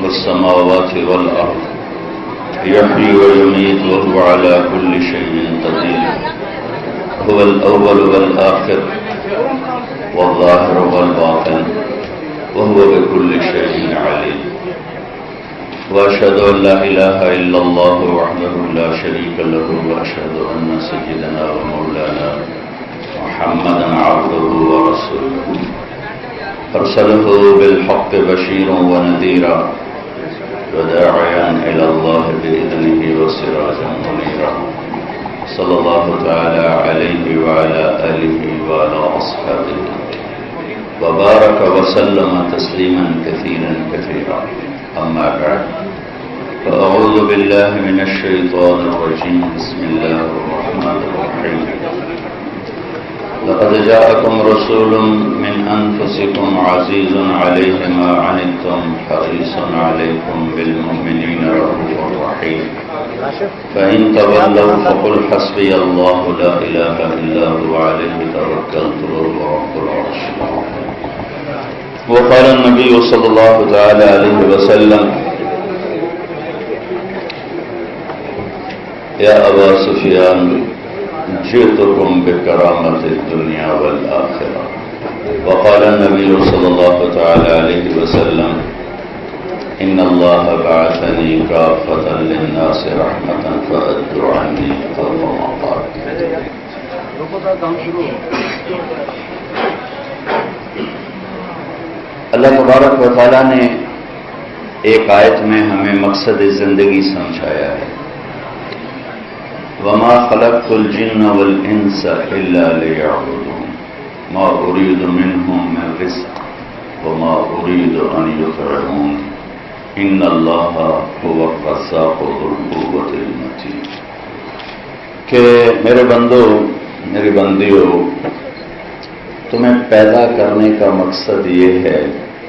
السماوات والأرض يحيي ويميت وهو على كل شيء قدير هو الأول والآخر والظاهر والباطن وهو بكل شيء عليم وأشهد أن لا إله إلا الله وحده لا شريك له وأشهد أن سيدنا ومولانا محمدا عبده ورسوله أرسله بالحق بشيرا ونذيرا وداعيا إلى الله بإذنه وسراجا منيرا صلى الله تعالى عليه وعلى آله وعلى أصحابه وبارك وسلم تسليما كثيرا كثيرا أما بعد فأعوذ بالله من الشيطان الرجيم بسم الله الرحمن الرحيم لقد جاءكم رسول من أنفسكم عزيز عليه ما عنتم حريص عليكم بالمؤمنين رؤوف رحيم فإن تولوا فقل حسبي الله لا إله إلا هو عليه توكلت وهو رب العرش العظيم وقال النبي صلى الله تعالى عليه وسلم يا أبا سفيان جئتكم بكرامة الدنيا والآخرة وقال النبي صلى الله تعالى عليه وسلم إن الله بعثني كافة للناس رحمة فأدوا عني أو ما قال. اللہ تبارک و تعالیٰ نے ایک آیت میں ہمیں مقصد زندگی سمجھایا ہے وما خلقت الجن والانس الا ليعبدون ما اريد منهم من رزق وما اريد ان يطعمون ان الله هو الرزاق ذو القوة المتين کہ میرے بندو میری بندیوں تمہیں پیدا کرنے کا مقصد یہ ہے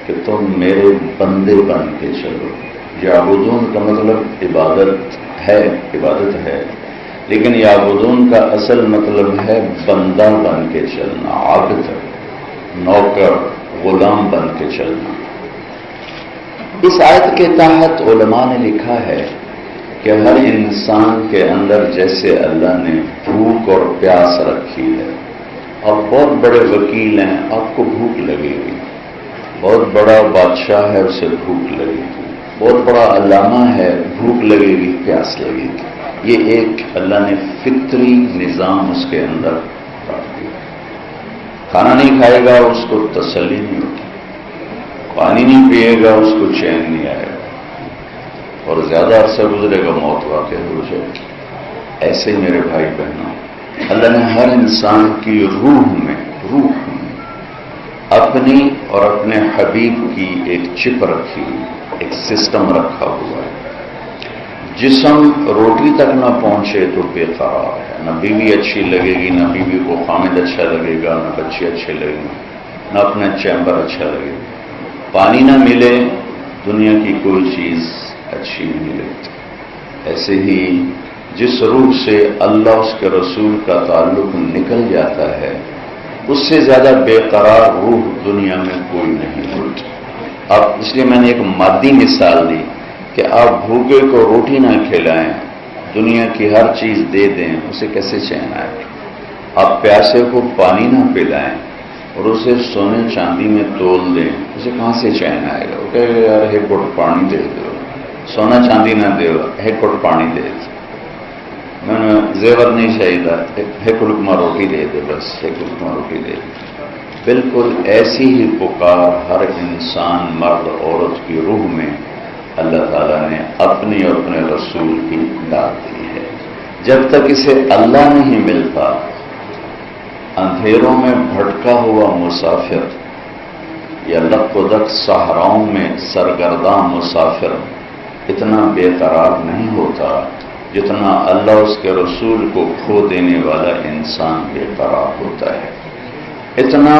کہ تم میرے بندے بن کے چلو. یعبدون کا مطلب عبادت ہے لیکن یعبدون کا اصل مطلب ہے بندہ بن کے چلنا، عبد، نوکر، غلام بن کے چلنا. اس آیت کے تحت علماء نے لکھا ہے کہ ہر انسان کے اندر جیسے اللہ نے بھوک اور پیاس رکھی ہے، آپ بہت بڑے وکیل ہیں، آپ کو بھوک لگے گی، بہت بڑا بادشاہ ہے، اسے بھوک لگے گی، بہت بڑا علامہ ہے، بھوک لگے گی، پیاس لگے گی. یہ ایک اللہ نے فطری نظام اس کے اندر رکھ دیا. کھانا نہیں کھائے گا اس کو تسلی نہیں ہوتی، پانی نہیں پیے گا اس کو چین نہیں آئے گا، اور زیادہ عرصہ گزرے گا موت واقع ہو جائے گی. ایسے ہی میرے بھائی بہنوں اللہ نے ہر انسان کی روح میں اپنی اور اپنے حبیب کی ایک چپ رکھی، ایک سسٹم رکھا ہوا ہے. جسم روٹی تک نہ پہنچے تو بے قرار ہے، نہ بیوی اچھی لگے گی، نہ بیوی کو خامد اچھا لگے گا، نہ بچے اچھے لگیں گے، نہ اپنا چیمبر اچھا لگے گا. پانی نہ ملے دنیا کی کوئی چیز اچھی نہیں لگتی. ایسے ہی جس روح سے اللہ اس کے رسول کا تعلق نکل جاتا ہے اس سے زیادہ بے قرار روح دنیا میں کوئی نہیں ہوتی. اب اس لیے میں نے ایک مادی مثال دی کہ آپ بھوکے کو روٹی نہ کھلائیں، دنیا کی ہر چیز دے دیں، اسے کیسے چین آئے گا؟ آپ پیاسے کو پانی نہ پلائیں اور اسے سونے چاندی میں تول دیں، اسے کہاں سے چین آئے گا؟ وہ کہے گا یار ایک گھٹ پانی دے دو، سونا چاندی نہ دے، ایک گھٹ پانی دے دو، میں نے زیور نہیں چاہیے، ایک لقمہ روٹی دے دے، بس ایک لقمہ روٹی دے دے. بالکل ایسی ہی پکار ہر انسان مرد عورت کی روح میں اللہ تعالیٰ نے اپنی اور اپنے رسول کی ڈال دی ہے. جب تک اسے اللہ نہیں ملتا اندھیروں میں بھٹکا ہوا مسافر یا لق و دق صحراؤں میں سرگرداں مسافر اتنا بے قرار نہیں ہوتا جتنا اللہ اس کے رسول کو کھو دینے والا انسان بے قرار ہوتا ہے. اتنا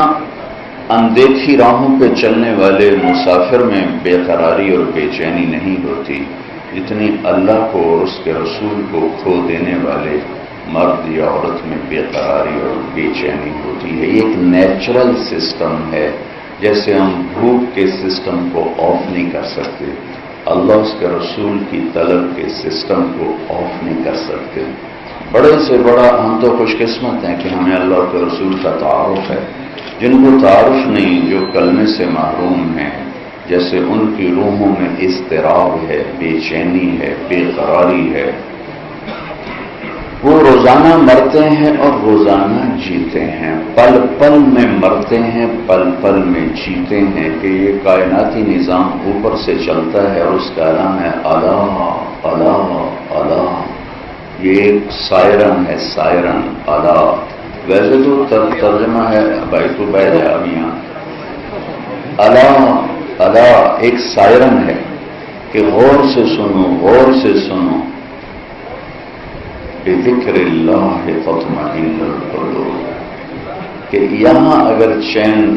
اندیکھی راہوں پہ چلنے والے مسافر میں بے قراری اور بے چینی نہیں ہوتی جتنی اللہ کو اور اس کے رسول کو کھو دینے والے مرد یا عورت میں بے قراری اور بے چینی ہوتی ہے. یہ ایک نیچرل سسٹم ہے. جیسے ہم بھوک کے سسٹم کو آف نہیں کر سکتے اللہ اس کے رسول کی طلب کے سسٹم کو آف نہیں کر سکتے. بڑے سے بڑا ہم تو خوش قسمت ہیں کہ ہمیں اللہ کے رسول کا تعارف ہے. جن کو تعارف نہیں، جو کلمے سے محروم ہیں، جیسے ان کی روحوں میں اضطراب ہے، بے چینی ہے، بے قراری ہے، وہ روزانہ مرتے ہیں اور روزانہ جیتے ہیں، پل پل میں مرتے ہیں، پل پل میں جیتے ہیں کہ یہ کائناتی نظام اوپر سے چلتا ہے اور اس کا اعلان ہے اللہ اللہ اللہ. یہ ایک سائرن ہے، سائرن اللہ. ویسے تو ترجمہ ہے بھائی تو بیٹھ جائے اب یہاں. اللہ اللہ ایک سائرن ہے کہ غور سے سنو، غور سے سنو. بذکر اللہ تطمئن القلوب، کہ یہاں اگر چین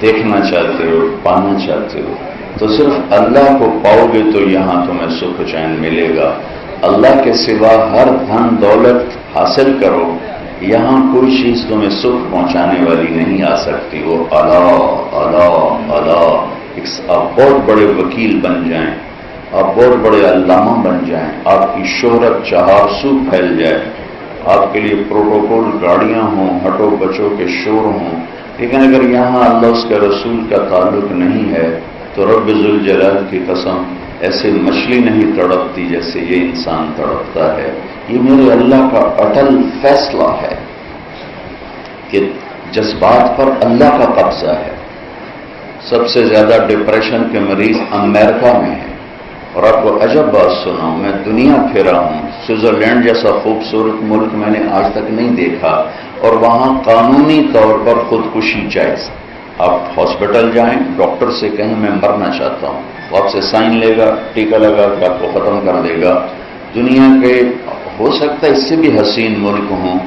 دیکھنا چاہتے ہو، پانا چاہتے ہو تو صرف اللہ کو پاؤ گے تو یہاں تمہیں سکھ چین ملے گا. اللہ کے سوا ہر دھن دولت حاصل کرو، یہاں کوئی چیز تمہیں سکھ پہنچانے والی نہیں آ سکتی. وہ اللہ اللہ اللہ. آپ بہت بڑے وکیل بن جائیں، آپ بہت بڑے علامہ بن جائیں، آپ کی شہرت چہار سو پھیل جائے، آپ کے لیے پروٹوکول گاڑیاں ہوں، ہٹو بچوں کے شور ہوں، لیکن اگر یہاں اللہ اس کے رسول کا تعلق نہیں ہے تو رب ذوالجلال کی قسم ایسے مچھلی نہیں تڑپتی جیسے یہ انسان تڑپتا ہے. یہ میرے اللہ کا اٹل فیصلہ ہے کہ جذبات پر اللہ کا قبضہ ہے. سب سے زیادہ ڈپریشن کے مریض امریکہ میں ہیں. اور آپ کو عجب بات سناؤں، میں دنیا پھرا ہوں، سوئٹزرلینڈ جیسا خوبصورت ملک میں نے آج تک نہیں دیکھا، اور وہاں قانونی طور پر خودکشی جائز. آپ ہاسپٹل جائیں، ڈاکٹر سے کہیں میں مرنا چاہتا ہوں، وہ آپ سے سائن لے گا، ٹیکا لگا کے آپ کو ختم کر دے گا. دنیا کے ہو سکتا ہے اس سے بھی حسین ملک ہوں،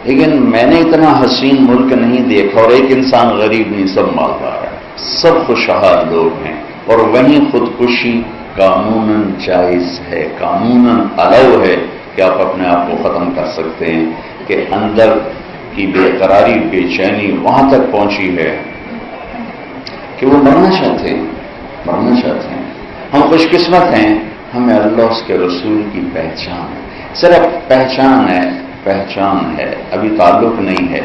لیکن میں نے اتنا حسین ملک نہیں دیکھا. اور ایک انسان غریب نہیں، سب مالدار ہے، سب خوشحال لوگ ہیں، اور وہیں خودکشی قانوناً جائز ہے، قانوناً الاؤ ہے کہ آپ اپنے آپ کو ختم کر سکتے ہیں. کہ اندر کی بے قراری، بے چینی وہاں تک پہنچی ہے کہ وہ مرنا چاہتے ہیں، مرنا چاہتے ہیں. ہم خوش قسمت ہیں، ہمیں اللہ اس کے رسول کی پہچان ہے. صرف پہچان ہے، پہچان ہے، ابھی تعلق نہیں ہے.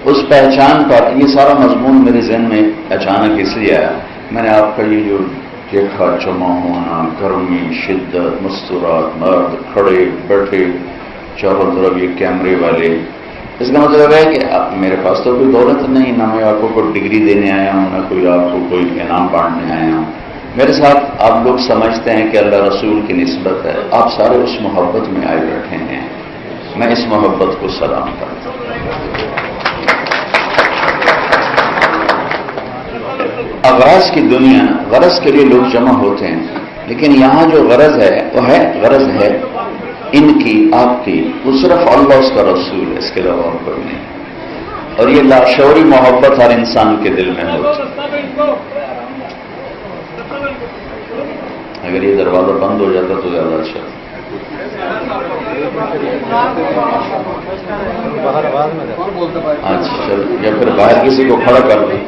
اس پہچان پر یہ سارا مضمون میرے ذہن میں اچانک اس لیے آیا. میں نے آپ کا یہ جو دیکھا، جمع ہونا، گرمی، شدت، مستورات، مرد کھڑے بیٹھے چاروں طرف یہ کیمرے والے، اس کا مطلب ہے کہ میرے پاس تو کوئی دولت نہیں، نہ میں آپ کو کوئی ڈگری دینے آیا ہوں، نہ کوئی آپ کو کوئی انعام بانٹنے آیا ہوں. میرے ساتھ آپ لوگ سمجھتے ہیں کہ اللہ رسول کی نسبت ہے. آپ سارے اس محبت میں آئے بیٹھے ہیں. میں اس محبت کو سلام کرتا ہوں. اغراض کی دنیا، غرض کے لیے لوگ جمع ہوتے ہیں، لیکن یہاں جو غرض ہے وہ ہے، غرض ہے ان کی، آپ کی، وہ صرف اللہ اس کا رسول ہے، اس کے علاوہ اور کوئی نہیں. اور یہ لاشعوری محبت ہر انسان کے دل میں ہوتی. اگر یہ دروازہ بند ہو جاتا تو زیادہ اچھا. اچھا چل، یا پھر باہر کسی کو کھڑا کر دیں،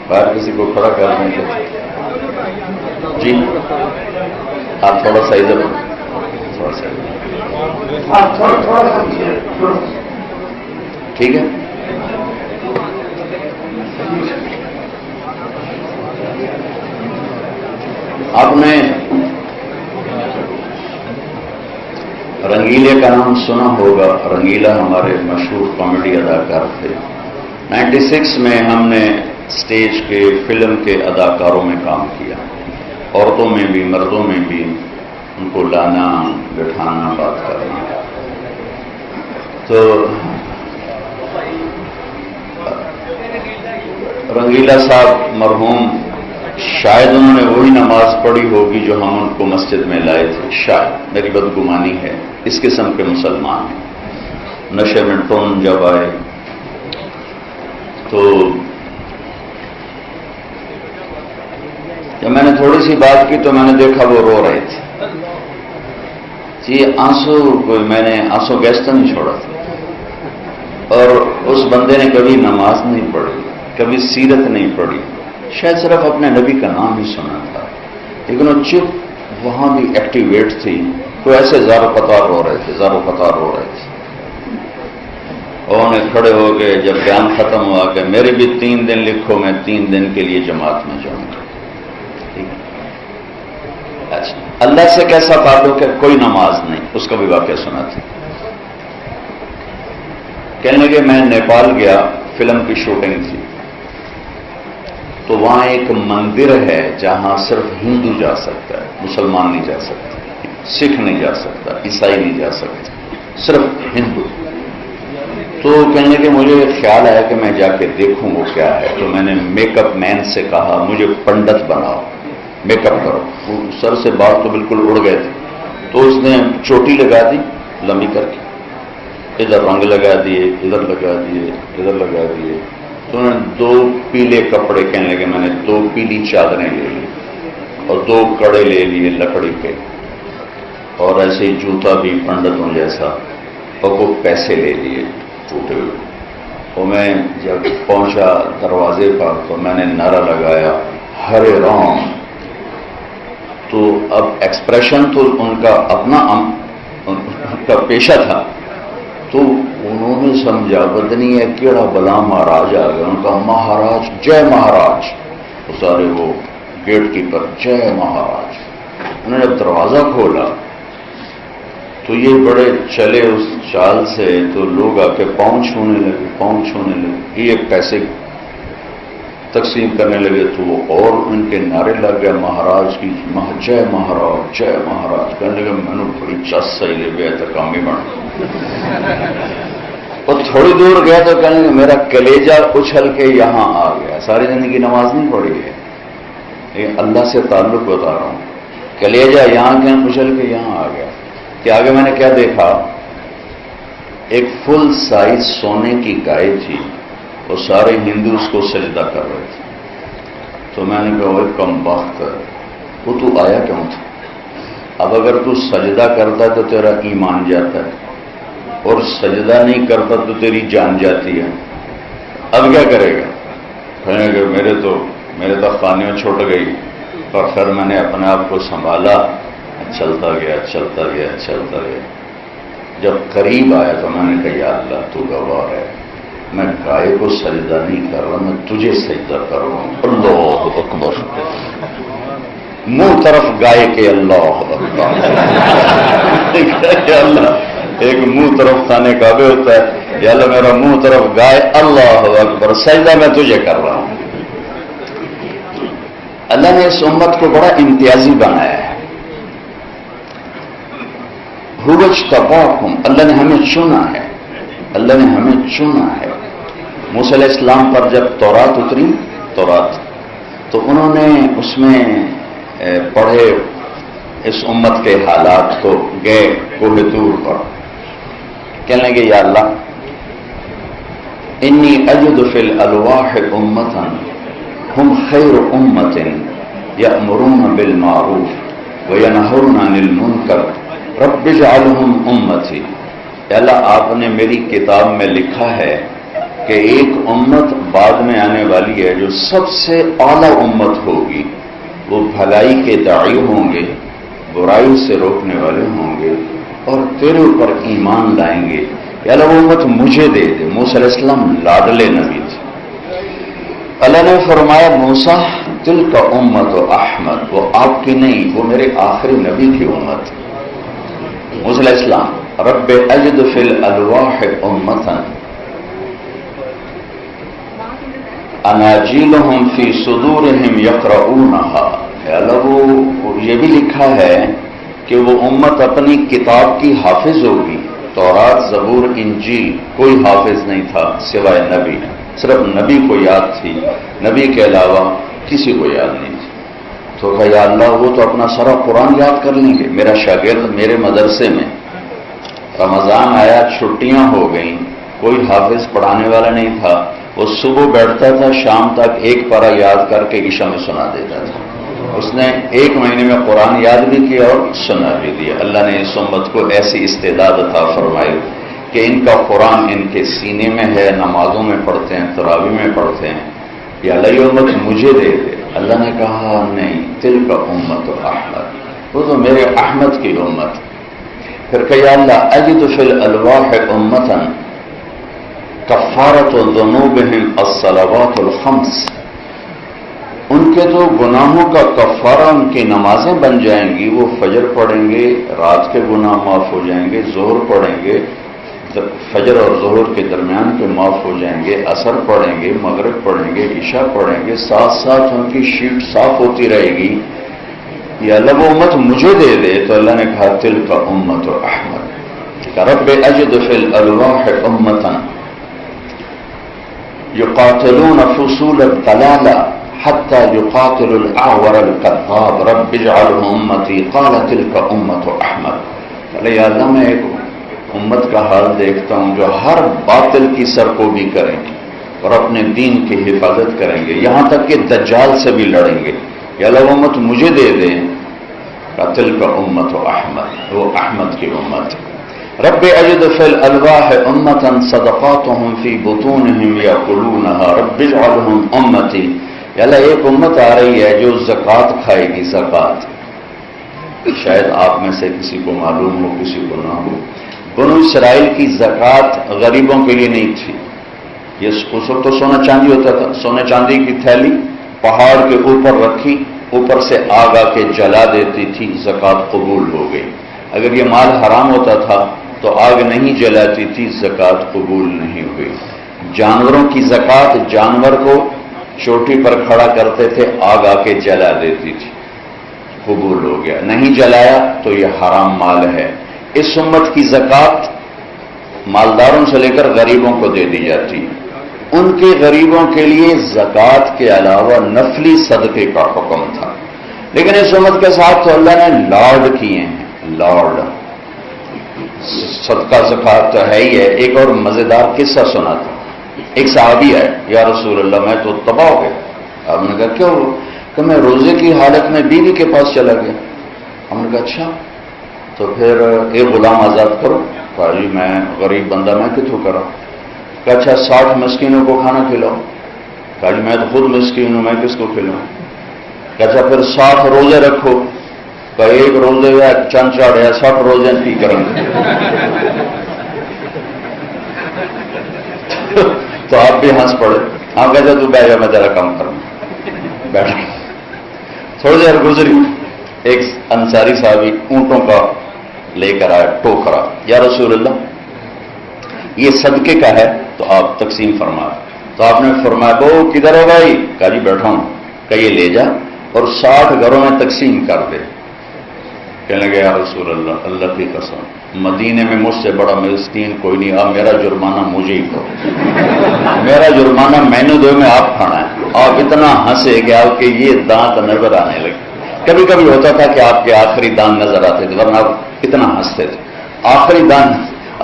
باہر کسی کو کھڑا کر دیں. جی آپ تھوڑا سا ادھر، تھوڑا سا ٹھیک ہے. آپ نے رنگیلے کا نام سنا ہوگا. رنگیلا ہمارے مشہور کامیڈی اداکار تھے. 96 میں ہم نے اسٹیج کے، فلم کے اداکاروں میں کام کیا، عورتوں میں بھی مردوں میں بھی، ان کو لانا بٹھانا بات کرنا. تو رنگیلا صاحب مرحوم، شاید انہوں نے وہی نماز پڑھی ہوگی جو ہم ان کو مسجد میں لائے تھے، شاید، میری بدگمانی ہے. اس قسم کے مسلمان ہیں. نشے میں ٹون جب آئے تو جب میں نے تھوڑی سی بات کی تو میں نے دیکھا وہ رو رہے تھے. جی آنسو، کوئی میں نے آنسو گیس تو نہیں چھوڑا تھا. اور اس بندے نے کبھی نماز نہیں پڑھی، کبھی سیرت نہیں پڑھی، شاید صرف اپنے نبی کا نام ہی سنا تھا. لیکن وہ چپ وہاں بھی ایکٹیویٹ تھی، تو ایسے زارو قطار رو رہے تھے، زارو قطار رو رہے تھے۔ انہوں نے کھڑے ہو کے جب بیان ختم ہوا کہ میرے بھی 3 دن لکھو، میں 3 دن کے لیے جماعت میں جاؤں گا۔ اچھا، اللہ سے کیسا تعلق ہے؟ کوئی نماز نہیں، اس کا بھی واقعہ سنا تھا۔ کہنے لگے میں نیپال گیا، فلم کی شوٹنگ تھی، تو وہاں ایک مندر ہے جہاں صرف ہندو جا سکتا ہے، مسلمان نہیں جا سکتا، سکھ نہیں جا سکتا، عیسائی نہیں جا سکتا، صرف ہندو۔ تو کہنے لگے مجھے خیال آیا کہ میں جا کے دیکھوں وہ کیا ہے، تو میں نے میک اپ مین سے کہا مجھے پنڈت بناؤ، میک اپ کرو۔ سر سے بال تو بالکل اڑ گئے تھے، تو اس نے چوٹی لگا دی لمبی کر کے، ادھر رنگ لگا دیے، ادھر لگا دیے، ادھر لگا دیے۔ تو انہوں نے 2 پیلے کپڑے، کہنے لگے میں نے 2 پیلی چادریں لے لی اور 2 کڑے لے لیے لکڑی کے، اور ایسے ہی جوتا بھی پنڈتوں جیسا، اور وہ پیسے لے لیے ٹوٹے ہوئے۔ اور میں جب پہنچا دروازے پر تو میں نے نعرہ لگایا ہرے رام۔ تو اب ایکسپریشن تو ان کا اپنا ان کا پیشہ تھا، تو انہوں نے سمجھا بدنی ہے کیڑا بلا مہاراج آ گیا، ان کا مہاراج جے مہاراج، تو سارے وہ گیٹ کیپر جے مہاراج۔ انہوں نے جب دروازہ کھولا تو یہ بڑے چلے اس چال سے، تو لوگ آ کے پاؤں چھونے لگے، یہ پیسے تقسیم کرنے لگے، تو وہ اور ان کے نعرے لگ گئے مہاراج کی جے مہاراج جے مہاراج۔ کہنے لگے میں نے بڑی چس صحیح لے گیا تھا کامی بن، اور تھوڑی دور گیا تو کہنے لگے میرا کلیجہ اچھل کے یہاں آ گیا۔ ساری زندگی نماز نہیں پڑھی ہے، لیکن اللہ سے تعلق بتا رہا ہوں، کلیجہ یہاں کے اچھل کے یہاں آ گیا۔ کہ آگے میں نے کیا دیکھا، ایک فل سائز سونے کی گائے تھی، اور سارے ہندو اس کو سجدہ کر رہے تھے۔ تو میں نے کہا وہ کم بخت، وہ تو آیا کیوں تھا؟ اب اگر تو سجدہ کرتا تو تیرا ایمان جاتا ہے، اور سجدہ نہیں کرتا تو تیری جان جاتی ہے، اب کیا کرے گا؟ کہنے کہ میرے تو خانیوں چھوٹ گئی، پر پھر میں نے اپنے آپ کو سنبھالا، چلتا گیا۔ جب قریب آیا تو میں نے کہا یا اللہ تو گواہ ہے، میں گائے کو سجدہ نہیں کر رہا، میں تجھے سجدہ کر رہا ہوں۔ اللہ اکبر، منہ طرف گائے کے اللہ اکبر۔ یا اللہ، ایک منہ طرف خانے کعبے ہوتا ہے، یا اللہ میرا منہ طرف گائے، اللہ اکبر، سجدہ میں تجھے کر رہا ہوں۔ اللہ نے اس امت کو بڑا امتیازی بنایا ہے۔ اللہ نے ہمیں چنا ہے، اللہ نے ہمیں چنا ہے۔ موسیٰ علیہ السلام پر جب تورات اتری، تو انہوں نے اس میں پڑھے اس امت کے حالات کو، گئے کوہ طور پر، کہنے لگے یا اللہ انی اجد فی الالواح امتا ہم خیر امت یأمرون بالمعروف وینہون عن المنکر رب اجعلہم امتی۔ اللہ آپ نے میری کتاب میں لکھا ہے کہ ایک امت بعد میں آنے والی ہے جو سب سے اعلیٰ امت ہوگی، وہ بھلائی کے داعی ہوں گے، برائی سے روکنے والے ہوں گے، اور تیرے اوپر ایمان لائیں گے۔ یا اللہ وہ امت مجھے دے دے۔ موسیٰ علیہ السلام لاڈلے نبی تھے۔ اللہ نے فرمایا موسیٰ دل کا امت و احمد، وہ آپ کی نہیں، وہ میرے آخری نبی کی امت۔ موسیٰ علیہ السلام رب اجد فی الالواح امتا اناجیلہم فی صدورہم یقرؤونہا۔ اللہ وہ یہ بھی لکھا ہے کہ وہ امت اپنی کتاب کی حافظ ہوگی۔ تورات، زبور، انجیل کوئی حافظ نہیں تھا سوائے نبی، صرف نبی کو یاد تھی، نبی کے علاوہ کسی کو یاد نہیں تھی۔ تو کہا یا اللہ وہ تو اپنا سارا قرآن یاد کر لیں گے۔ میرا شاگرد میرے مدرسے میں رمضان آیا، چھٹیاں ہو گئیں، کوئی حافظ پڑھانے والا نہیں تھا، وہ صبح بیٹھتا تھا، شام تک ایک پارہ یاد کر کے عشاء میں سنا دیتا تھا۔ اس نے 1 مہینے میں قرآن یاد بھی کیا اور سنا بھی دیا۔ اللہ نے اس امت کو ایسی استعداد عطا فرمائی کہ ان کا قرآن ان کے سینے میں ہے، نمازوں میں پڑھتے ہیں، تراویح میں پڑھتے ہیں، یا اللہ یہ امت مجھے دے دے. اللہ نے کہا نہیں، تلک امت احمد، وہ تو میرے احمد کی امت. پھر کہ یا اللہ اجد فی الالواح امتا کفارۃ ذنوبہم الصلوات الخمس، ان کے تو گناہوں کا کفارہ ان کی نمازیں بن جائیں گی. وہ فجر پڑھیں گے، رات کے گناہ معاف ہو جائیں گے، ظہر پڑھیں گے، فجر اور ظہر کے درمیان کے معاف ہو جائیں گے، عصر پڑھیں گے، مغرب پڑھیں گے، عشاء پڑھیں گے، ساتھ ساتھ ان کی شیٹ صاف ہوتی رہے گی. یا اللہ وہ امت مجھے دے دے. تو اللہ نے کہا تلک امت احمد. رب اجد فی الالواح امتا یقاتلون فصول الضلالہ حتی یقاتل الاعور الکذاب رب اجعلہ امتی. قال تلک امت احمد. یا اللہ میں ایک امت کا حال دیکھتا ہوں جو ہر باطل کی سرکوبی کریں گے اور اپنے دین کی حفاظت کریں گے، یہاں تک کہ دجال سے بھی لڑیں گے. یا اللہ امت مجھے دے دیں. قاتل کا امت و احمد، وہ احمد کی امت. رب اجد فی الالواح امتا صدقاتهم فی بطونہم یاکلونہا رب اجعلہم امتی. یا اللہ ایک امت آ رہی ہے جو زکوٰۃ کھائے گی. زکوٰۃ شاید آپ میں سے کسی کو معلوم ہو، کسی کو نہ ہو. بنو اسرائیل کی زکوٰۃ غریبوں کے لیے نہیں تھی. یہ اس وقت تو سونا چاندی ہوتا تھا. سونے چاندی کی تھیلی پہاڑ کے اوپر رکھی، اوپر سے آگ آ کے جلا دیتی تھی، زکوٰۃ قبول ہو گئی. اگر یہ مال حرام ہوتا تھا تو آگ نہیں جلاتی تھی، زکوٰۃ قبول نہیں ہوئی. جانوروں کی زکوٰۃ، جانور کو چوٹی پر کھڑا کرتے تھے، آگ آ کے جلا دیتی تھی، قبول ہو گیا. نہیں جلایا تو یہ حرام مال ہے. اس امت کی زکوٰۃ مالداروں سے لے کر غریبوں کو دے دی جاتی. ان کے غریبوں کے لیے زکوٰۃ کے علاوہ نفلی صدقے کا حکم تھا. لیکن اس امت کے ساتھ تو اللہ نے لاڈ کیے ہیں. لاڈ صدقہ زکوٰۃ تو ہے ہی ہے. ایک اور مزیدار قصہ سنا تھا. ایک صحابی ہے، یا رسول اللہ میں تو تباہ ہو گیا. آپ نے کہا کیوں؟ کہ میں روزے کی حالت میں بیوی کے پاس چلا گیا. ہم نے کہا اچھا تو پھر ایک غلام آزاد کرو. کہا جی میں غریب بندہ میں کتوں کرا. کہ اچھا 60 مسکینوں کو کھانا کھلاؤ. کہا جی میں تو خود مسکین ہوں، میں کس کو کھلاؤں. کہ اچھا پھر 60 روزے رکھو. کہ ایک روزے یا چند چاڑ ہے، 60 روزے کی کریں گے. تو آپ بھی ہنس پڑے. آپ کہتے تو بیٹھ جا میں تیرا کام کروں. بیٹھ تھوڑی دیر گزری، ایک انصاری صحابی اونٹوں کا لے کر آیا ٹوکرا. یا رسول اللہ یہ صدقے کا ہے تو آپ تقسیم فرما. تو آپ نے فرمایا وہ کدھر ہے بھائی؟ کہا جی بیٹھا ہوں. کہ یہ لے جا اور 60 گھروں میں تقسیم کر دے. کہنے لگے یا رسول اللہ اللہ کی قسم مدینے میں مجھ سے بڑا مسکین کوئی نہیں. آپ میرا جرمانہ مجھے ہی دو. میرا جرمانہ میں نے دو، میں آپ کھانا ہے. آپ اتنا ہنسے کہ آپ کے یہ دانت نظر آنے لگے. کبھی کبھی ہوتا تھا کہ آپ کے آخری دان نظر آتے تھے، ورنہ آپ اتنا ہنستے تھے. آخری دان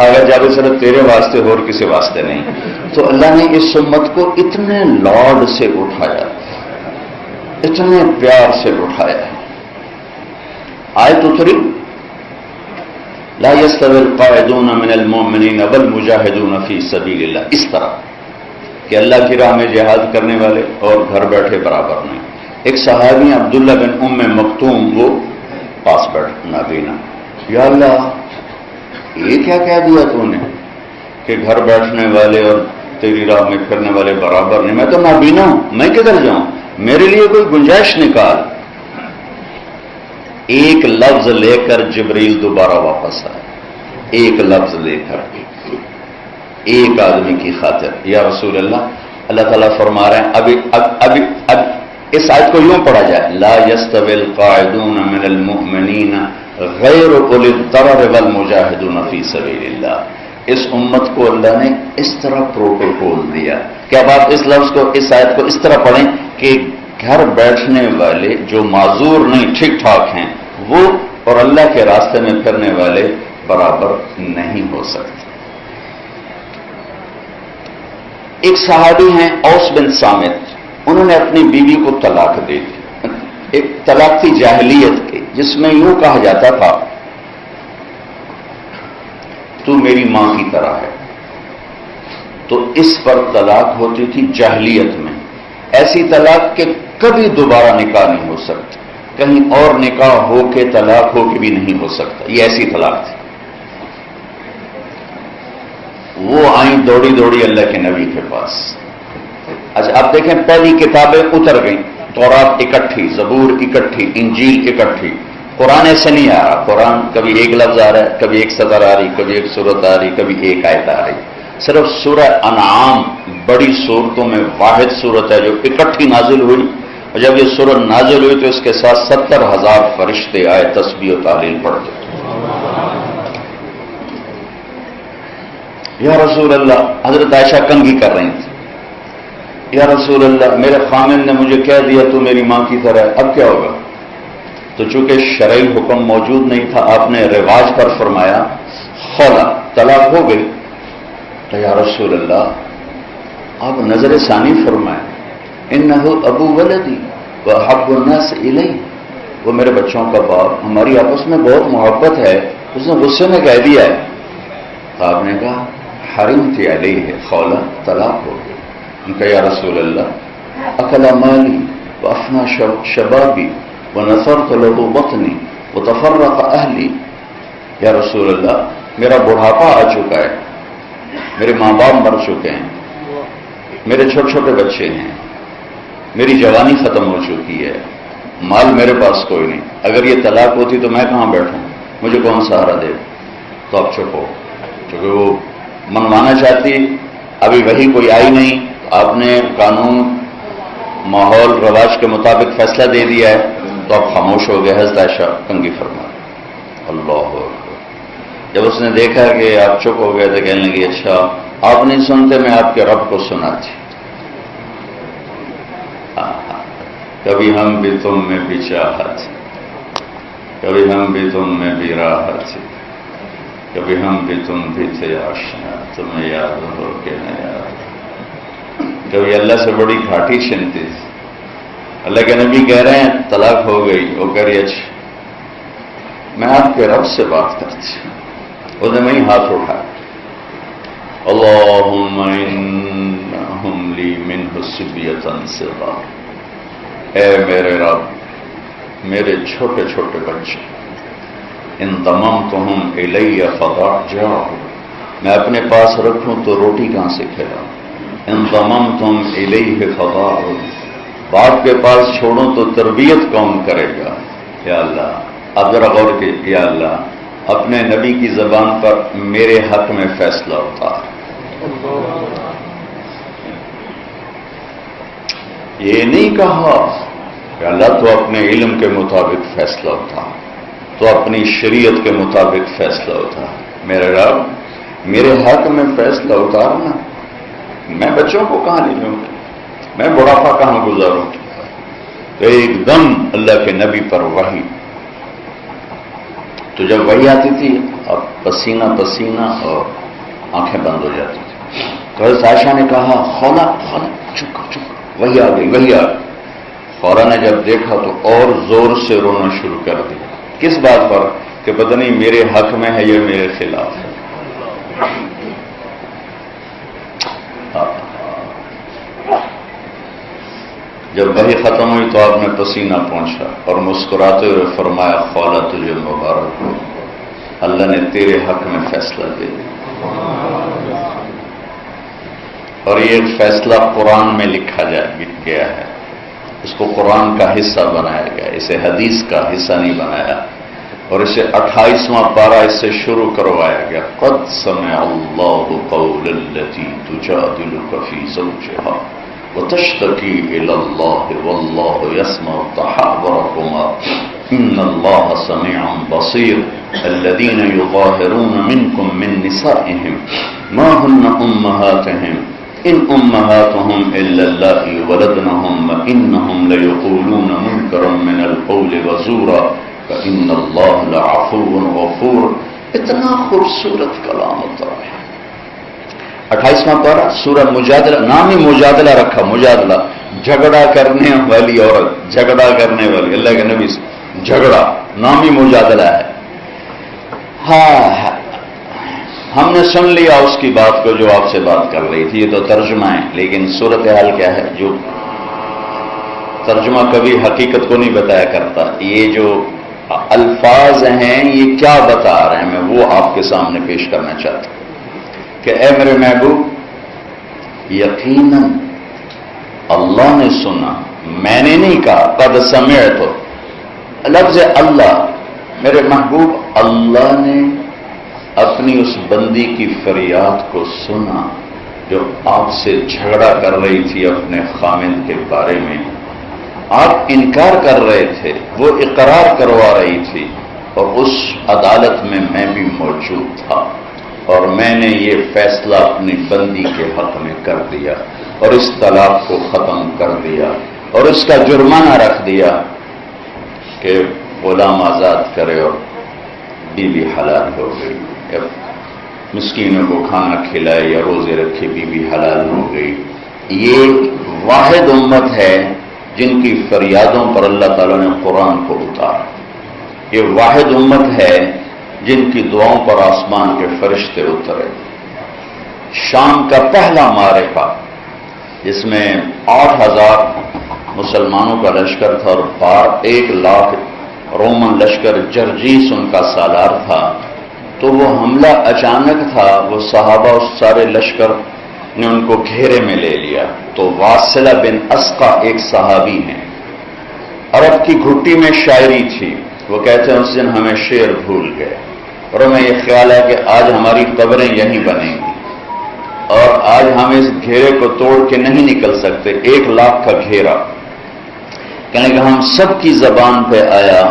اگر جب صرف تیرے واسطے ہو اور کسی واسطے نہیں. تو اللہ نے اس امت کو اتنے لاڈ سے اٹھایا، اتنے پیار سے اٹھایا. آیت اتری لا يستوي القاعدون من المؤمنین والمجاہدون فی سبیل اللہ. اس طرح کہ اللہ کی راہ میں جہاد کرنے والے اور گھر بیٹھے برابر نہیں. ایک صحابی عبداللہ بن ام مکتوم، وہ پاس بیٹھ نابینا. یا اللہ یہ کیا کہہ دیا تو نے کہ گھر بیٹھنے والے اور تیری راہ میں پھرنے والے برابر نہیں. میں تو نابینا ہوں، میں کدھر جاؤں؟ میرے لیے کوئی گنجائش نکال. ایک لفظ لے کر جبریل دوبارہ واپس آئے. ایک لفظ لے کر، ایک آدمی کی خاطر. یا رسول اللہ اللہ تعالیٰ فرما رہے ہیں اب اس آیت کو یوں پڑھا جائے لا يستوي القاعدون من المؤمنین غیر اولی الضرر والمجاہدون فی سبیل اللہ. اس امت کو اللہ نے اس طرح پروٹوکول دیا کہ اب آپ اس لفظ کو، اس آیت کو اس طرح پڑھیں کہ گھر بیٹھنے والے جو معذور نہیں ٹھیک ٹھاک ہیں وہ اور اللہ کے راستے میں پھرنے والے برابر نہیں ہو سکتے. ایک صحابی ہیں اوس بن صامت، انہوں نے اپنی بیوی کو طلاق دے دی. ایک طلاق تھی جاہلیت کی جس میں یوں کہا جاتا تھا تو میری ماں کی طرح ہے. تو اس پر طلاق ہوتی تھی جاہلیت میں. ایسی طلاق کہ کبھی دوبارہ نکاح نہیں ہو سکتا، کہیں اور نکاح ہو کے طلاق ہو کے بھی نہیں ہو سکتا، یہ ایسی طلاق تھی۔ وہ آئیں دوڑی دوڑی اللہ کے نبی کے پاس۔ اچھا اب دیکھیں، پہلی کتابیں اتر گئیں، تورات اکٹھی، زبور اکٹھی، انجیل اکٹھی، قرآن ایسے نہیں آ رہا۔ قرآن کبھی ایک لفظ آ رہا ہے، کبھی ایک سطر آ رہی، کبھی ایک سورت آ رہی، کبھی ایک آیت آ رہی۔ صرف سورہ انعام بڑی صورتوں میں واحد صورت ہے جو اکٹھی نازل ہوئی، اور جب یہ صورت نازل ہوئی تو اس کے ساتھ 70,000 فرشتے آئے تسبیح و تحلیل پڑھتے۔ یا رسول اللہ، حضرت عائشہ کنگھی کر رہی تھی، یا رسول اللہ میرے خامن نے مجھے کہہ دیا تو میری ماں کی طرح ہے، اب کیا ہوگا؟ تو چونکہ شرعی حکم موجود نہیں تھا، آپ نے رواج پر فرمایا خولا، طلاق ہو گئی۔ تو یا رسول اللہ آپ نظر ثانی فرمائیں، انہ ابو ولدی واحب الناس الی، وہ میرے بچوں کا باپ، ہماری آپس میں بہت محبت ہے، اس نے غصے میں کہہ دیا ہے۔ آپ نے کہا حرمت علیہ خولا، طلاق ہو گئی۔ ان کا یا رسول اللہ اکل مالی وافنا شبابی ونثرت له بطنی وتفرق اہلی، یا رسول اللہ میرا بڑھاپا آ چکا ہے، میرے ماں باپ مر چکے ہیں، میرے چھوٹے چھوٹے بچے ہیں، میری جوانی ختم ہو چکی ہے، مال میرے پاس کوئی نہیں، اگر یہ طلاق ہوتی تو میں کہاں بیٹھوں، مجھے کون سہارا دے؟ تو آپ چپ ہو، کیونکہ وہ منوانا چاہتی، ابھی وہی کوئی آئی نہیں، آپ نے قانون ماحول رواج کے مطابق فیصلہ دے دیا ہے، تو آپ خاموش ہو گئے۔ حضرت عائشہ کنگھی فرما، اللہ اکبر۔ جب اس نے دیکھا کہ آپ چپ ہو گئے تو کہنے لگی اچھا آپ نہیں سنتے، میں آپ کے رب کو سناتی، کبھی ہم بھی تم میں بھی چاہت، کبھی ہم بھی تم میں بھی راحت، کبھی ہم بھی تم بھی تھے آشنا، تمہیں یاد ہو کہ نہ یاد، کبھی اللہ سے بڑی گھاٹی چھنتی تھی۔ اللہ کے نبی کہہ رہے ہیں طلاق ہو گئی، وہ کہہ رہی اچھا میں آپ کے رب سے بات کرتی ہوں۔ اس نے وہیں ہاتھ اٹھا، اللہم انہم لی منہ صبیۃ صغار، اے میرے رب میرے چھوٹے چھوٹے بچے، ان ضممتہم الی فضاجعہم، میں اپنے پاس رکھوں تو روٹی کہاں سے کھلاؤں، ان ضممتم الیہ فضاعہم، باپ کے پاس چھوڑوں تو تربیت کون کرے گا؟ یا اللہ اب ذرا غور کی، یا اللہ اپنے نبی کی زبان پر میرے حق میں فیصلہ اتار۔ یہ نہیں کہا کہ اللہ تو اپنے علم کے مطابق فیصلہ اتار، تو اپنی شریعت کے مطابق فیصلہ اتار، میرے رب میرے حق میں فیصلہ اتارنا، میں بچوں کو کہاں لے جاؤں گا، میں بڑھاپا کہاں گزاروں؟ تو ایک دم اللہ کے نبی پر وحی، تو جب وحی آتی تھی اب پسینہ پسینہ اور آنکھیں بند ہو جاتی تھی۔ تو حضرت عائشہ نے کہا خولا خولا، چپ چپ، وحی آ گئی وحی آ گئی۔ خولا نے جب دیکھا تو اور زور سے رونا شروع کر دیا، کس بات پر کہ پتہ نہیں میرے حق میں ہے یا میرے خلاف ہے۔ جب وحی ختم ہوئی تو آپ نے پسینہ پہنچا اور مسکراتے ہوئے فرمایا خولا تجھے مبارک ہو، اللہ نے تیرے حق میں فیصلہ دے دیا۔ اور یہ فیصلہ قرآن میں لکھا گیا ہے، اس کو قرآن کا حصہ بنایا گیا، اسے حدیث کا حصہ نہیں بنایا، اور اسے 28واں پارہ اس سے شروع کروایا گیا، قد سمع اللہ قول التی تجادلک فی زوجہا وتشتکی الی اللہ واللہ یسمع تحاورکما ان اللہ سمیع بصیر الذین یظاہرون منکم من نسائہم ما ہن امہاتہم ان امہاتہم الا اللتی ولدنہم وانہم لیقولون منکرا من القول وزورا فإن اللہ لعفو غفور۔ اتنا خوبصورت کلام ہوتا ہے۔ 28واں پارہ سورہ مجادلہ، نام ہی مجادلہ رکھا، مجادلہ جھگڑا کرنے والی عورت، جھگڑا کرنے والی، اللہ کے نبی سے جھگڑا، نام ہی مجادلہ ہے۔ ہاں ہم نے سن لیا اس کی بات کو جو آپ سے بات کر رہی تھی، یہ تو ترجمہ ہے، لیکن صورتحال کیا ہے جو ترجمہ کبھی حقیقت کو نہیں بتایا کرتا. یہ جو الفاظ ہیں یہ کیا بتا رہے ہیں، میں وہ آپ کے سامنے پیش کرنا چاہتا ہوں کہ اے میرے محبوب، یقیناً اللہ نے سنا، میں نے نہیں کہا. قد سمعت، لفظ اللہ، میرے محبوب اللہ نے اپنی اس بندی کی فریاد کو سنا جو آپ سے جھگڑا کر رہی تھی اپنے خامند کے بارے میں. آپ انکار کر رہے تھے، وہ اقرار کروا رہی تھی، اور اس عدالت میں میں بھی موجود تھا، اور میں نے یہ فیصلہ اپنی بندی کے حق میں کر دیا، اور اس طلاق کو ختم کر دیا، اور اس کا جرمانہ رکھ دیا کہ غلام آزاد کرے اور بیوی حلال ہو گئی، یا مسکینوں کو کھانا کھلائے یا روزے رکھے بیوی حلال ہو گئی. یہ واحد امت ہے جن کی فریادوں پر اللہ تعالیٰ نے قرآن کو اتارا. یہ واحد امت ہے جن کی دعاؤں پر آسمان کے فرشتے اترے. شام کا پہلا معرکہ جس میں 8,000 مسلمانوں کا لشکر تھا اور 1,00,000 رومن لشکر جرجیس ان کا سالار تھا، تو وہ حملہ اچانک تھا. وہ صحابہ اس سارے لشکر نے ان کو گھیرے میں لے لیا. تو واصلہ بن اسقا ایک صحابی ہیں، عرب کی گھٹی میں شاعری تھی. وہ کہتے ہیں اس دن ہمیں شعر بھول گئے، اور ہمیں یہ خیال ہے کہ آج ہماری قبریں یہیں بنیں گی، اور آج ہم اس گھیرے کو توڑ کے نہیں نکل سکتے. 1,00,000 کا گھیرا. کہنے کہ ہم سب کی زبان پہ آیا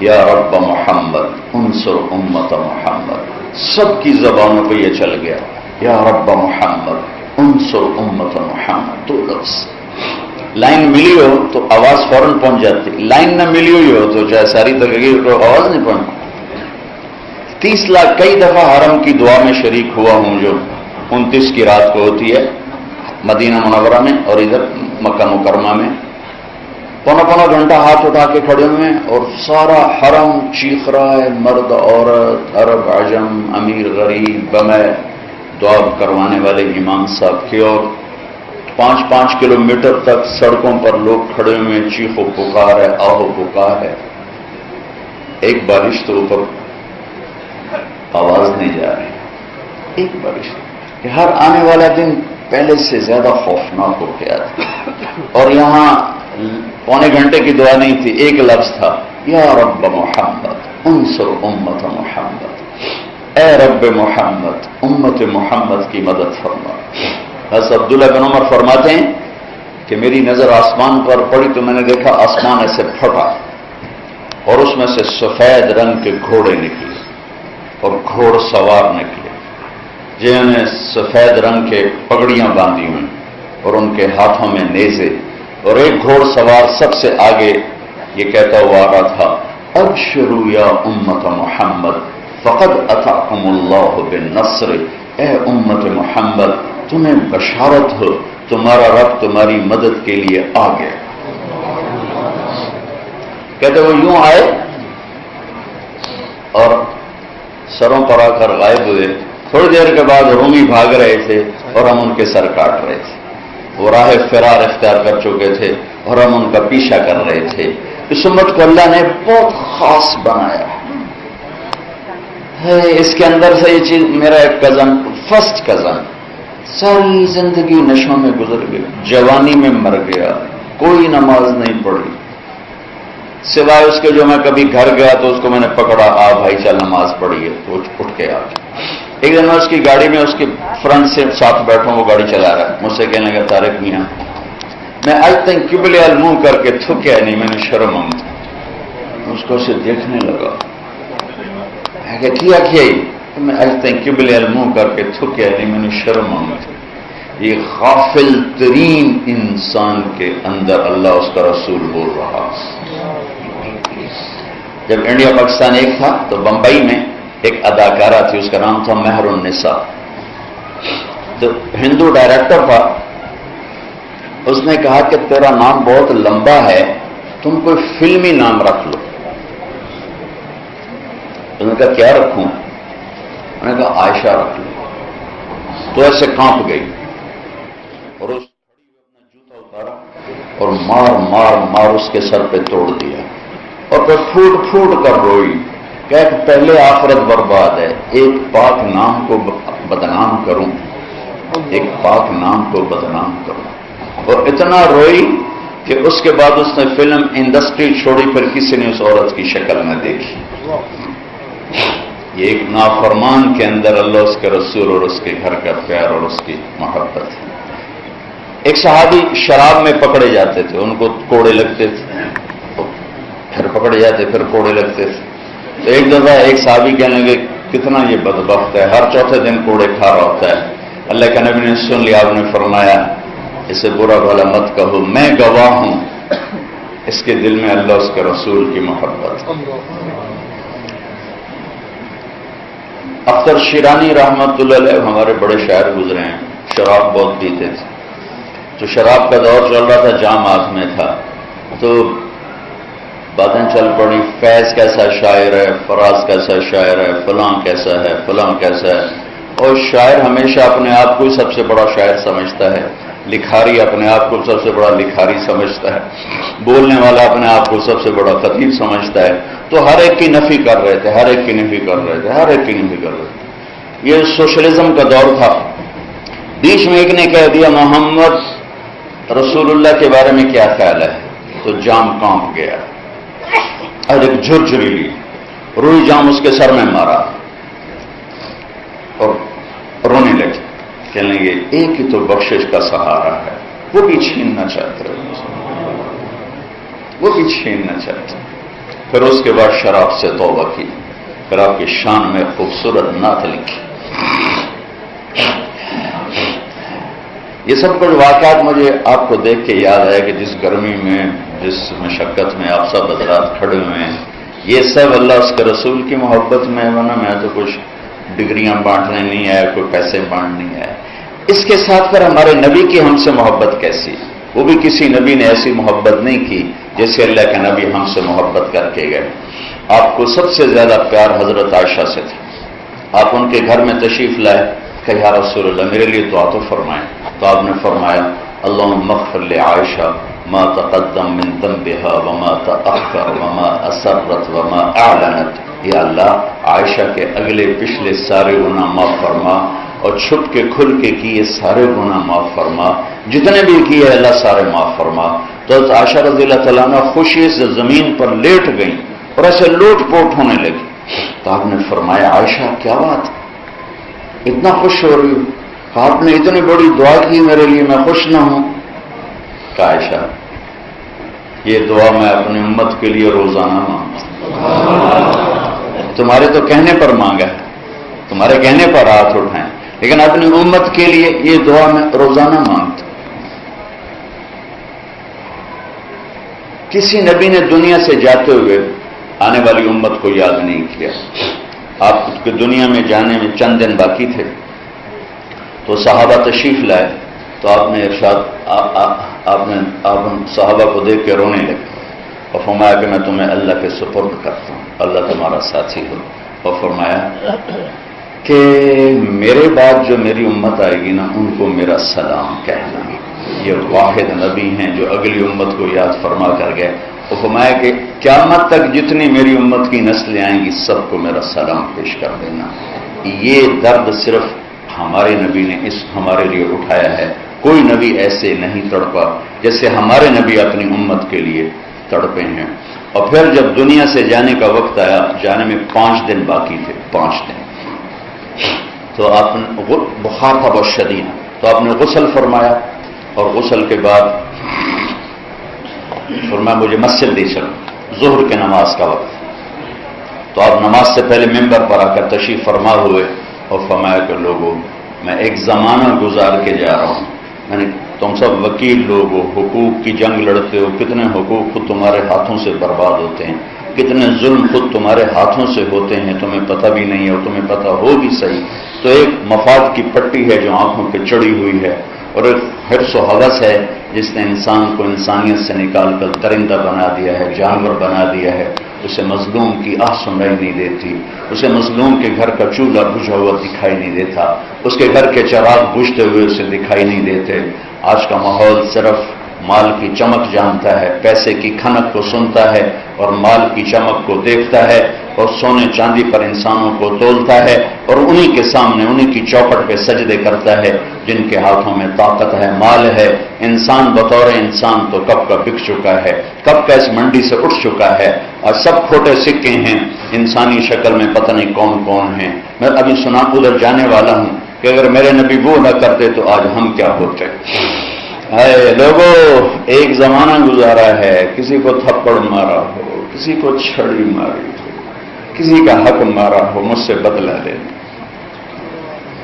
یا رب محمد انصر امت محمد. سب کی زبانوں پہ یہ چل گیا یا رب محمد انصر امت محمد. تو لفظ لائن ملی ہو تو آواز فوراً پہنچ جاتی، لائن نہ ملی ہوئی ہو تو چاہے ساری تقریر کو آواز نہیں پہنچتی. 30 لاکھ کئی دفعہ حرم کی دعا میں شریک ہوا ہوں جو 29 کی رات کو ہوتی ہے مدینہ منورہ میں، اور ادھر مکہ مکرمہ میں. پونا گھنٹہ ہاتھ اٹھا کے کھڑے ہوئے ہیں اور سارا حرم چیخ رہا ہے، مرد عورت عرب عجم امیر غریب بمے دعا کروانے والے امام صاحب کی، اور 5 کلومیٹر تک سڑکوں پر لوگ کھڑے ہوئے ہیں، چیخ و پکار ہے، آہ و پکار ہے. ایک بارش تو اوپر آواز نہیں جا رہی، ایک بارش کہ ہر آنے والا دن پہلے سے زیادہ خوفناک ہو گیا تھا. اور یہاں پونے گھنٹے کی دعا نہیں تھی، ایک لفظ تھا یا رب محمد انصر امت محمد. اے رب محمد امت محمد کی مدد فرما. حضرت عبداللہ بن عمر فرماتے ہیں کہ میری نظر آسمان پر پڑی تو میں نے دیکھا آسمان ایسے پھٹا اور اس میں سے سفید رنگ کے گھوڑے نکلے اور گھوڑ سوار نکلے جنہوں نے سفید رنگ کے پگڑیاں باندھی ہوئی اور ان کے ہاتھوں میں نیزے، اور ایک گھوڑ سوار سب سے آگے یہ کہتا ہوا آ رہا تھا ابشروا یا امت محمد فقد اتاکم اللہ بالنصر. اے امت محمد تمہیں بشارت ہو، تمہارا رب تمہاری مدد کے لیے آ گیا. کہتے وہ یوں آئے اور سروں پر آ کر غائب ہوئے. تھوڑی دیر کے بعد رومی بھاگ رہے تھے اور ہم ان کے سر کاٹ رہے تھے. وہ راہ فرار اختیار کر چکے تھے اور ہم ان کا پیچھا کر رہے تھے. اس امت کو اللہ نے بہت خاص بنایا ہے. اس کے اندر سے یہ چیز، میرا ایک کزن، فرسٹ کزن، ساری زندگی نشوں میں گزر گئی، جوانی میں مر گیا، کوئی نماز نہیں پڑھی سوائے اس کے جو میں کبھی گھر گیا تو اس کو میں نے پکڑا، آ بھائی چل نماز پڑھی ہے، تو اٹھ کے آ گیا. ایک دن میں اس کی گاڑی میں اس کے فرنٹ سے ساتھ بیٹھوں، وہ گاڑی چلا رہا ہے، مجھ سے کہنے لگا طارق میاں میں آج تک قبلے منہ کر کے تھکیا نہیں، میں نے شرم آئی. اس کو اسے دیکھنے لگا کہ کیا میں آج تک قبلے منہ کر کے تھکیا نہیں، میں نے شرم آئی. یہ غافل ترین انسان کے اندر اللہ اس کا رسول بول رہا. جب انڈیا پاکستان ایک تھا تو بمبئی میں ایک اداکارہ تھی، اس کا نام تھا مہر النساء. تو ہندو ڈائریکٹر تھا، اس نے کہا کہ تیرا نام بہت لمبا ہے، تم کوئی فلمی نام رکھ لو. اس نے کہا کیا رکھوں؟ میں نے کہا عائشہ رکھ لو. تو ایسے کانپ گئی اور اس اپنا جوتا اتارا اور مار مار مار اس کے سر پہ توڑ دیا، اور پھر پھوٹ پھوٹ کر روئی کہ پہلے آخرت برباد ہے، ایک پاک نام کو بدنام کروں، ایک پاک نام کو بدنام کروں، اور اتنا روئی کہ اس کے بعد اس نے فلم انڈسٹری چھوڑی، پھر کسی نے اس عورت کی شکل نہ دیکھی۔ یہ ایک نافرمان کے اندر اللہ، اس کے رسول اور اس کے گھر کا پیار اور اس کی محبت ہے۔ ایک صحابی شراب میں پکڑے جاتے تھے، ان کو کوڑے لگتے تھے، پھر پکڑے جاتے پھر کوڑے لگتے تھے۔ تو ایک دفعہ ایک صحابی کہنے لگے کتنا یہ بدبخت ہے، ہر چوتھے دن کوڑے کھا رہا ہوتا ہے۔ اللہ کے نبی نے سن لیا، آپ نے فرمایا اسے برا بھلا مت کہو، میں گواہ ہوں اس کے دل میں اللہ اس کے رسول کی محبت۔ اختر شیرانی رحمت اللہ علیہ ہمارے بڑے شاعر گزرے ہیں، شراب بہت پیتے تھے، تو شراب کا دور چل رہا تھا، جام ہاتھ میں تھا، تو باتیں چل پڑی، فیض کیسا شاعر ہے، فراز کیسا شاعر ہے، فلاں کیسا ہے، فلاں کیسا ہے، اور شاعر ہمیشہ اپنے آپ کو سب سے بڑا شاعر سمجھتا ہے، لکھاری اپنے آپ کو سب سے بڑا لکھاری سمجھتا ہے، بولنے والا اپنے آپ کو سب سے بڑا خطیب سمجھتا ہے، تو ہر ایک کی نفی کر رہے تھے، ہر ایک کی نفی کر رہے تھے، ہر ایک کی نفی کر رہے تھے۔ یہ سوشلزم کا دور تھا۔ بیچ میں ایک نے کہہ دیا محمد رسول اللہ کے بارے میں کیا خیال ہے، تو جام کانپ گیا اور ایک جھرجھری لی، روئی جام اس کے سر میں مارا اور رونے لگے، کہنے لگے ایک ہی تو بخشش کا سہارا ہے، وہ بھی چھیننا چاہتے ہیں، وہ بھی چھیننا چاہتے ہیں۔ پھر اس کے بعد شراب سے توبہ کی، پھر آپ کی شان میں خوبصورت نعت لکھی۔ یہ سب کچھ واقعات مجھے آپ کو دیکھ کے یاد ہے کہ جس گرمی میں، جس مشقت میں آپ سب حضرات کھڑے ہوئے ہیں، یہ سب اللہ اس کے رسول کی محبت میں، ورنہ میں تو کچھ ڈگریاں بانٹنے نہیں آیا، کوئی پیسے بانٹ نہیں آیا۔ اس کے ساتھ پھر ہمارے نبی کی ہم سے محبت کیسی؟ وہ بھی کسی نبی نے ایسی محبت نہیں کی جیسے اللہ کے نبی ہم سے محبت کر کے گئے۔ آپ کو سب سے زیادہ پیار حضرت عائشہ سے تھا، آپ ان کے گھر میں تشریف لائے کہ یا رسول اللہ میرے لیے دعا تو فرمائیں، تو آپ نے فرمایا اللہم اغفر لعائشہ ما تقدم من ذنبها وما تأخر وما اسرت وما اعلنت، یا اللہ عائشہ کے اگلے پچھلے سارے گناہ معاف فرما، اور چھپ کے کھل کے کیے سارے گناہ معاف فرما، جتنے بھی کیے اللہ سارے معاف فرما۔ تو عائشہ رضی اللہ تعالیٰ عنہ خوشی سے زمین پر لیٹ گئیں اور ایسے لوٹ پوٹ ہونے لگی، تو آپ نے فرمایا عائشہ کیا بات، اتنا خوش ہو رہی ہوں، آپ نے اتنی بڑی دعا کی میرے لیے، میں خوش نہ ہوں؟ کہ عائشہ یہ دعا میں اپنی امت کے لیے روزانہ مانگتا ہوں، تمہارے تو کہنے پر مانگا ہے، تمہارے کہنے پر ہاتھ اٹھائیں، لیکن اپنی امت کے لیے یہ دعا میں روزانہ مانگتا ہوں۔ کسی نبی نے دنیا سے جاتے ہوئے آنے والی امت کو یاد نہیں کیا۔ آپ کے دنیا میں جانے میں چند دن باقی تھے، تو صحابہ تشریف لائے، تو آپ نے ارشاد آپ صحابہ کو دیکھ کے رونے لگے اور فرمایا کہ میں تمہیں اللہ کے سپرد کرتا ہوں، اللہ تمہارا ساتھی ہو، اور فرمایا کہ میرے بعد جو میری امت آئے گی نا، ان کو میرا سلام کہنا، یہ واحد نبی ہیں جو اگلی امت کو یاد فرما کر گئے۔ اور فرمایا کہ قیامت تک جتنی میری امت کی نسلیں آئیں گی سب کو میرا سلام پیش کر دینا۔ یہ درد صرف ہمارے نبی نے ہمارے لیے اٹھایا ہے، کوئی نبی ایسے نہیں تڑپا جیسے ہمارے نبی اپنی امت کے لیے تڑپے ہیں۔ اور پھر جب دنیا سے جانے کا وقت آیا، جانے میں 5 دن باقی تھے، 5 دن، تو آپ نے بخار تھا بہت شدید، تو آپ نے غسل فرمایا، اور غسل کے بعد فرمایا مجھے مسجد لے چلو، ظہر کے نماز کا وقت، تو آپ نماز سے پہلے ممبر پر آ کر تشریف فرما ہوئے اور فرمایا کہ لوگوں میں ایک زمانہ گزار کے جا رہا ہوں، تم سب وکیل لوگ ہو، حقوق کی جنگ لڑتے ہو، کتنے حقوق خود تمہارے ہاتھوں سے برباد ہوتے ہیں، کتنے ظلم خود تمہارے ہاتھوں سے ہوتے ہیں، تمہیں پتہ بھی نہیں ہے، اور تمہیں پتہ ہو بھی صحیح، تو ایک مفاد کی پٹی ہے جو آنکھوں پہ چڑھی ہوئی ہے، اور ایک حرص و حوث ہے جس نے انسان کو انسانیت سے نکال کر درندہ بنا دیا ہے، جانور بنا دیا ہے۔ اسے مظلوم کی آہ سنائی نہیں دیتی، اسے مظلوم کے گھر کا چولہا بجھا ہوا دکھائی نہیں دیتا، اس کے گھر کے چراغ بجھتے ہوئے اسے دکھائی نہیں دیتے۔ آج کا ماحول صرف مال کی چمک جانتا ہے، پیسے کی کھنک کو سنتا ہے اور مال کی چمک کو دیکھتا ہے، اور سونے چاندی پر انسانوں کو تولتا ہے اور انہی کے سامنے انہی کی چوکھٹ پہ سجدے کرتا ہے جن کے ہاتھوں میں طاقت ہے، مال ہے۔ انسان بطور انسان تو کب کا بک چکا ہے، کب کا اس منڈی سے اٹھ چکا ہے، اور سب کھوٹے سکے ہیں انسانی شکل میں، پتہ نہیں کون کون ہیں۔ میں ابھی سنا ادھر جانے والا ہوں کہ اگر میرے نبی وہ نہ کرتے تو آج ہم کیا ہوتے۔ اے لوگوں، ایک زمانہ گزارا ہے، کسی کو تھپڑ مارا ہو، کسی کو چھڑی ماری ہو، کسی کا حق مارا ہو، مجھ سے بدلہ لے لیں۔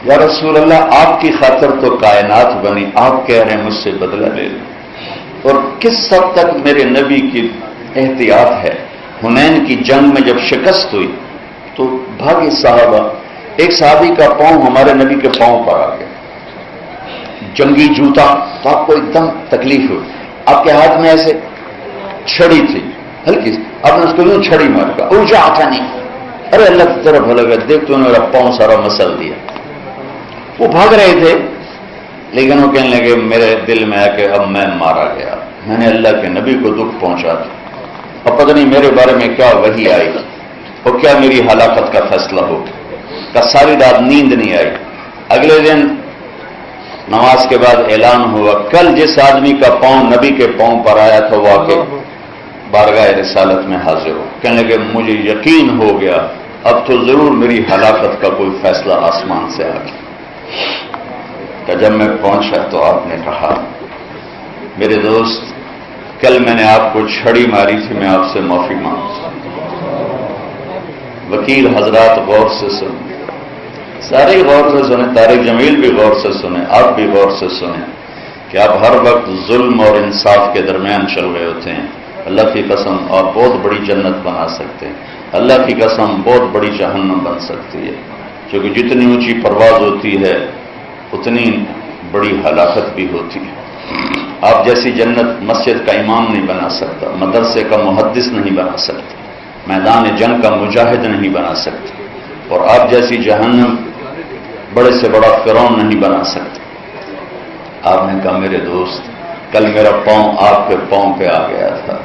یا رسول اللہ، آپ کی خاطر تو کائنات بنی، آپ کہہ رہے ہیں مجھ سے بدلہ لے لیں۔ اور کس حد تک میرے نبی کی احتیاط ہے۔ حنین کی جنگ میں جب شکست ہوئی تو بھاگے صحابہ، ایک صحابی کا پاؤں ہمارے نبی کے پاؤں پر آ گیا، جنگی جوتا، تو آپ کو ایک دم تکلیف ہوئی، آپ کے ہاتھ میں ایسے چھڑی تھی ہلکی سی، آپ نے اس کو یوں چھڑی مار کا اونچا آتا نہیں، ارے اللہ کی طرف لگا، دیکھ تو میرا پاؤں سارا مسل دیا۔ وہ بھاگ رہے تھے لیکن وہ کہنے لگے میرے دل میں آیا کہ اب میں مارا گیا، میں نے اللہ کے نبی کو دکھ پہنچا دیا، اب پتہ نہیں میرے بارے میں کیا وحی آئی اور کیا میری ہلاکت کا فیصلہ ہو۔ کا ساری رات نیند نہیں آئی۔ اگلے دن نماز کے بعد اعلان ہوا، کل جس آدمی کا پاؤں نبی کے پاؤں پر آیا تھا وہ آ کے بارگاہ رسالت میں حاضر ہو۔ کہنے لگے مجھے یقین ہو گیا اب تو ضرور میری ہلاکت کا کوئی فیصلہ آسمان سے آ گیا۔ کہ جب میں پہنچا تو آپ نے کہا میرے دوست، کل میں نے آپ کو چھڑی ماری تھی، میں آپ سے معافی مانگتا ہوں۔ وکیل حضرات غور سے سنیں، سارے غور سے سنیں، طارق جمیل بھی غور سے سنیں، آپ بھی غور سے سنیں کہ آپ ہر وقت ظلم اور انصاف کے درمیان چل رہے ہوتے ہیں۔ اللہ کی قسم اور بہت بڑی جنت بنا سکتے ہیں، اللہ کی قسم بہت بڑی جہنم بن سکتی ہے، کیونکہ جتنی اونچی پرواز ہوتی ہے اتنی بڑی ہلاکت بھی ہوتی ہے۔ آپ جیسی جنت مسجد کا امام نہیں بنا سکتا، مدرسے کا محدث نہیں بنا سکتا، میدان جنگ کا مجاہد نہیں بنا سکتا، اور آپ جیسی جہنم بڑے سے بڑا فرعون نہیں بنا سکتا۔ آپ نے کہا میرے دوست، کل میرا پاؤں آپ کے پاؤں پہ آ گیا تھا،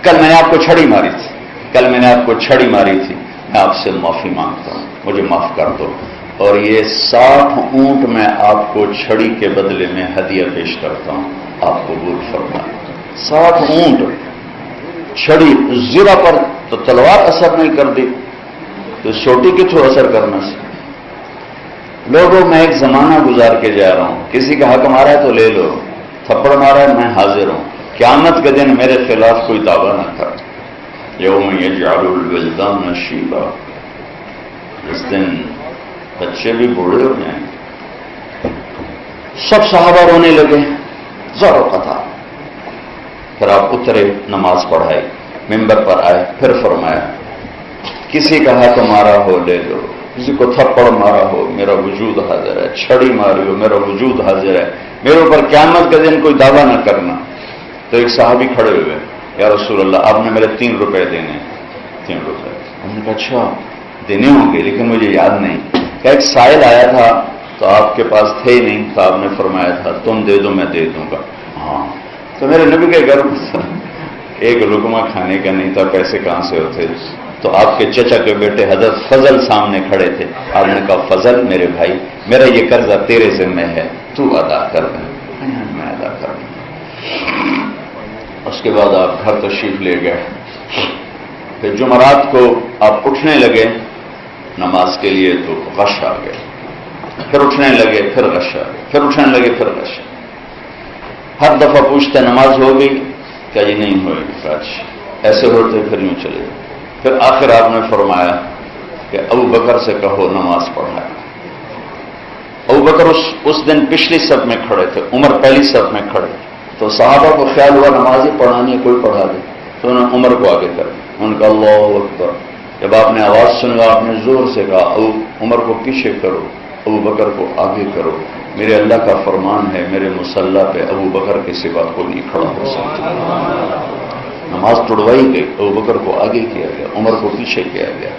کل میں نے آپ کو چھڑی ماری تھی، کل میں نے آپ کو چھڑی ماری تھی، میں آپ سے معافی مانگتا ہوں، مجھے معاف کر دو، اور یہ 60 اونٹ میں آپ کو چھڑی کے بدلے میں ہدیہ پیش کرتا ہوں، آپ قبول فرمائیں۔ 60 اونٹ، چھڑی زرہ پر تو تلوار اثر نہیں کر دی تو چوٹی کے تھرو اثر کرنا سے۔ لوگوں، میں ایک زمانہ گزار کے جا رہا ہوں، کسی کا حق مارا ہے تو لے لو، تھپڑ مارا ہے میں حاضر ہوں، قیامت کے دن میرے خلاف کوئی دعویٰ نہ کر۔ یوم یجعل الولدان شیبا، اس دن بچے بھی بوڑھے ہو جائیں گے۔ سب صحابہ رونے لگے، زوروں کا تھا۔ پھر آپ اترے، نماز پڑھائی، ممبر پر آئے، پھر فرمایا کسی کا حق مارا ہو لے لو، کسی کو تھپڑ مارا ہو میرا وجود حاضر ہے، چھڑی ماری ہو میرا وجود حاضر ہے، میرے اوپر قیامت کے دن کوئی دعویٰ نہ کرنا۔ تو ایک صحابی کھڑے ہوئے، یا رسول اللہ آپ نے میرے 3 روپے دینے۔ 3 روپے؟ انہوں نے کہا اچھا دینے ہوں گے لیکن مجھے یاد نہیں۔ کہ ایک سائل آیا تھا تو آپ کے پاس تھے ہی نہیں، تو آپ نے فرمایا تھا تم دے دو میں دے دوں گا۔ ہاں، تو میرے نبی کے گھر ایک لقمہ کھانے کا نہیں تھا، پیسے کہاں سے ہوتے؟ تو آپ کے چچا کے بیٹے حضرت فضل سامنے کھڑے تھے، آپ نے کہا فضل میرے بھائی، میرا یہ قرضہ تیرے ذمہ ہے، تو ادا کر دیں۔ میں ادا کر دوں۔ اس کے بعد آپ گھر تشریف لے گئے۔ پھر جمعرات کو آپ اٹھنے لگے نماز کے لیے تو غش آ گئے، پھر اٹھنے لگے پھر غش آ گئے، پھر اٹھنے لگے پھر غش۔ ہر دفعہ پوچھتے نماز ہو گئی؟ کیا یہ نہیں ہوئے گی؟ اچھا، ایسے ہوتے پھر یوں چلے۔ پھر آخر آپ نے فرمایا کہ ابو بکر سے کہو نماز پڑھائے۔ ابو بکر اس دن پچھلی صف میں کھڑے تھے، عمر پہلی صف میں کھڑے، تو صحابہ کو خیال ہوا نماز ہی پڑھانی ہے، کوئی پڑھا دے، تو انہوں نے عمر کو آگے کر دیا۔ ان کا اللہ اکبر، جب آپ نے آواز سنی آپ نے زور سے کہا عمر کو پیچھے کرو، ابو بکر کو آگے کرو، میرے اللہ کا فرمان ہے میرے مصلی پہ ابو بکر کے سوا کوئی نہیں کھڑا ہو سکتا۔ نماز توڑوائی گئی، ابو بکر کو آگے کیا گیا، عمر کو پیچھے کیا گیا۔